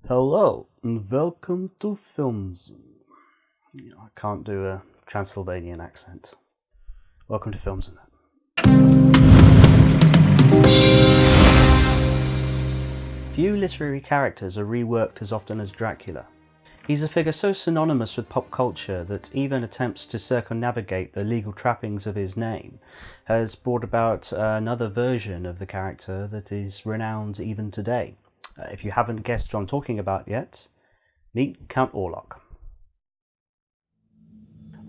Hello and welcome to Films. I can't do a Transylvanian accent. Welcome to Films and That. Few literary characters are reworked as often as Dracula. He's a figure so synonymous with pop culture that even attempts to circumnavigate the legal trappings of his name has brought about another version of the character that is renowned even today. If you haven't guessed what I'm talking about yet, meet Count Orlok.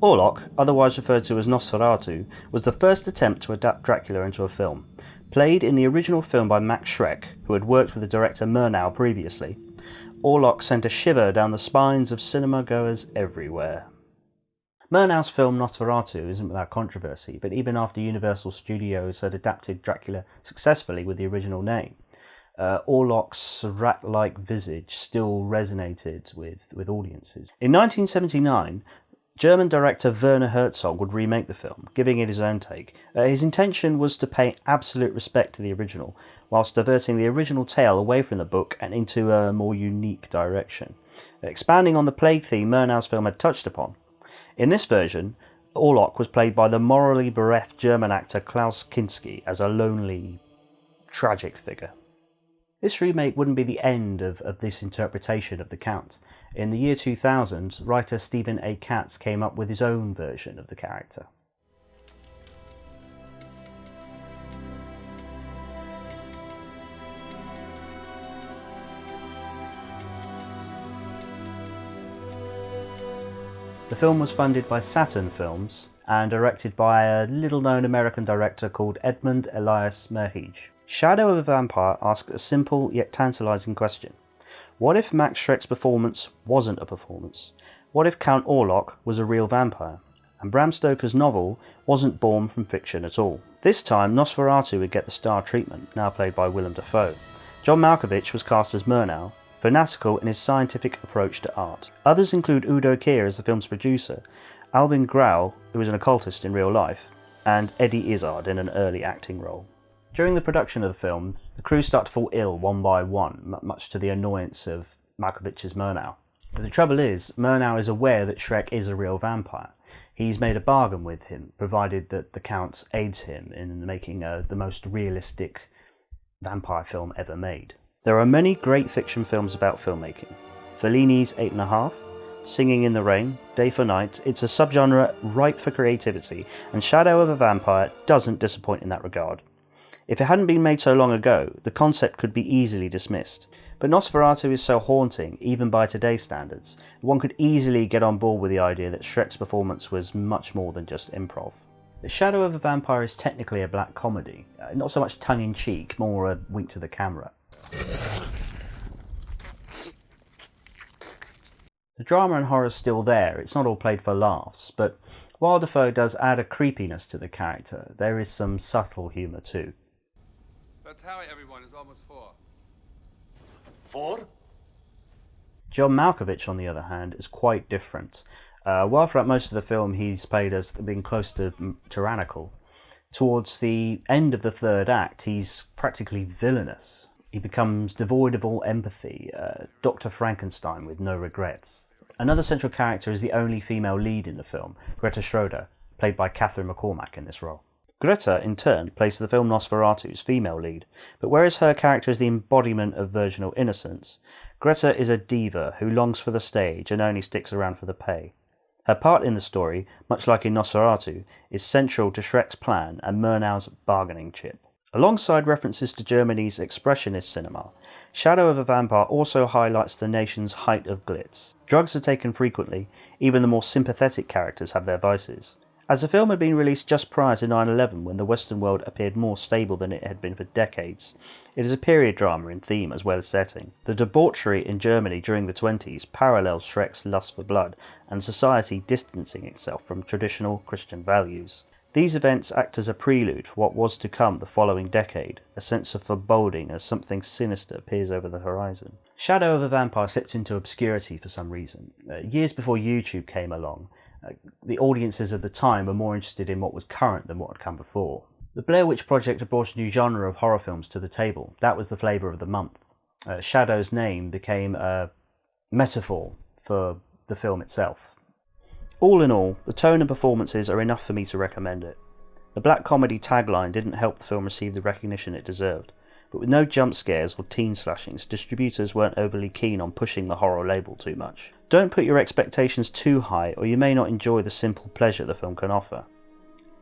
Orlok, otherwise referred to as Nosferatu, was the first attempt to adapt Dracula into a film. Played in the original film by Max Schreck, who had worked with the director Murnau previously, Orlok sent a shiver down the spines of cinema-goers everywhere. Murnau's film Nosferatu isn't without controversy, but even after Universal Studios had adapted Dracula successfully with the original name, Orlok's rat-like visage still resonated with audiences. In 1979, German director Werner Herzog would remake the film, giving it his own take. His intention was to pay absolute respect to the original, whilst diverting the original tale away from the book and into a more unique direction, expanding on the plague theme Murnau's film had touched upon. In this version, Orlok was played by the morally bereft German actor Klaus Kinski as a lonely, tragic figure. This remake wouldn't be the end of this interpretation of the Count. In the year 2000, writer Stephen A. Katz came up with his own version of the character. The film was funded by Saturn Films and directed by a little-known American director called Edmund Elias Merhige. Shadow of a Vampire asks a simple yet tantalising question. What if Max Schreck's performance wasn't a performance? What if Count Orlok was a real vampire? And Bram Stoker's novel wasn't born from fiction at all. This time, Nosferatu would get the star treatment, now played by Willem Dafoe. John Malkovich was cast as Murnau, fanatical in his scientific approach to art. Others include Udo Kier as the film's producer, Albin Grau, who was an occultist in real life, and Eddie Izzard in an early acting role. During the production of the film, the crew start to fall ill one by one, much to the annoyance of Malkovich's Murnau. But the trouble is, Murnau is aware that Schreck is a real vampire. He's made a bargain with him, provided that the Count aids him in making the most realistic vampire film ever made. There are many great fiction films about filmmaking. Fellini's 8½, Singing in the Rain, Day for Night. It's a subgenre ripe for creativity, and Shadow of a Vampire doesn't disappoint in that regard. If it hadn't been made so long ago, the concept could be easily dismissed. But Nosferatu is so haunting, even by today's standards, one could easily get on board with the idea that Schreck's performance was much more than just improv. The Shadow of a Vampire is technically a black comedy, not so much tongue-in-cheek, more a wink to the camera. The drama and horror is still there, it's not all played for laughs, but while Dafoe does add a creepiness to the character, there is some subtle humour too. That's how everyone is almost 4. 4? John Malkovich, on the other hand, is quite different. While throughout most of the film he's played as being close to tyrannical, towards the end of the third act he's practically villainous. He becomes devoid of all empathy, Dr. Frankenstein with no regrets. Another central character is the only female lead in the film, Greta Schroeder, played by Catherine McCormack in this role. Greta, in turn, plays the film Nosferatu's female lead, but whereas her character is the embodiment of virginal innocence, Greta is a diva who longs for the stage and only sticks around for the pay. Her part in the story, much like in Nosferatu, is central to Schreck's plan and Murnau's bargaining chip. Alongside references to Germany's expressionist cinema, Shadow of a Vampire also highlights the nation's height of glitz. Drugs are taken frequently, even the more sympathetic characters have their vices. As the film had been released just prior to 9/11, when the Western world appeared more stable than it had been for decades, it is a period drama in theme as well as setting. The debauchery in Germany during the 20s parallels Schreck's lust for blood and society distancing itself from traditional Christian values. These events act as a prelude for what was to come the following decade, a sense of foreboding as something sinister appears over the horizon. Shadow of a Vampire slipped into obscurity for some reason. Years before YouTube came along, the audiences of the time were more interested in what was current than what had come before. The Blair Witch Project had brought a new genre of horror films to the table. That was the flavour of the month. Shadow's name became a metaphor for the film itself. All in all, the tone and performances are enough for me to recommend it. The black comedy tagline didn't help the film receive the recognition it deserved, but with no jump scares or teen slashings, distributors weren't overly keen on pushing the horror label too much. Don't put your expectations too high, or you may not enjoy the simple pleasure the film can offer.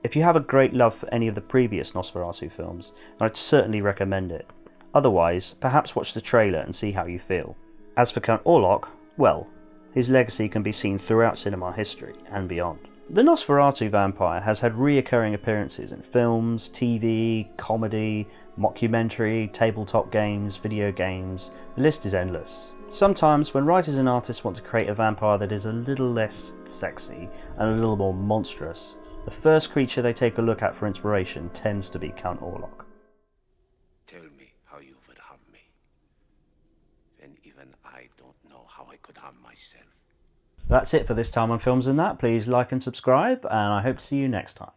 If you have a great love for any of the previous Nosferatu films, I'd certainly recommend it. Otherwise, perhaps watch the trailer and see how you feel. As for Count Orlok, well, his legacy can be seen throughout cinema history and beyond. The Nosferatu vampire has had reoccurring appearances in films, TV, comedy, mockumentary, tabletop games, video games. The list is endless. Sometimes, when writers and artists want to create a vampire that is a little less sexy and a little more monstrous, the first creature they take a look at for inspiration tends to be Count Orlok. Tell me how you would harm me. And even I don't know how I could harm myself. That's it for this time on Films and That. Please like and subscribe, and I hope to see you next time.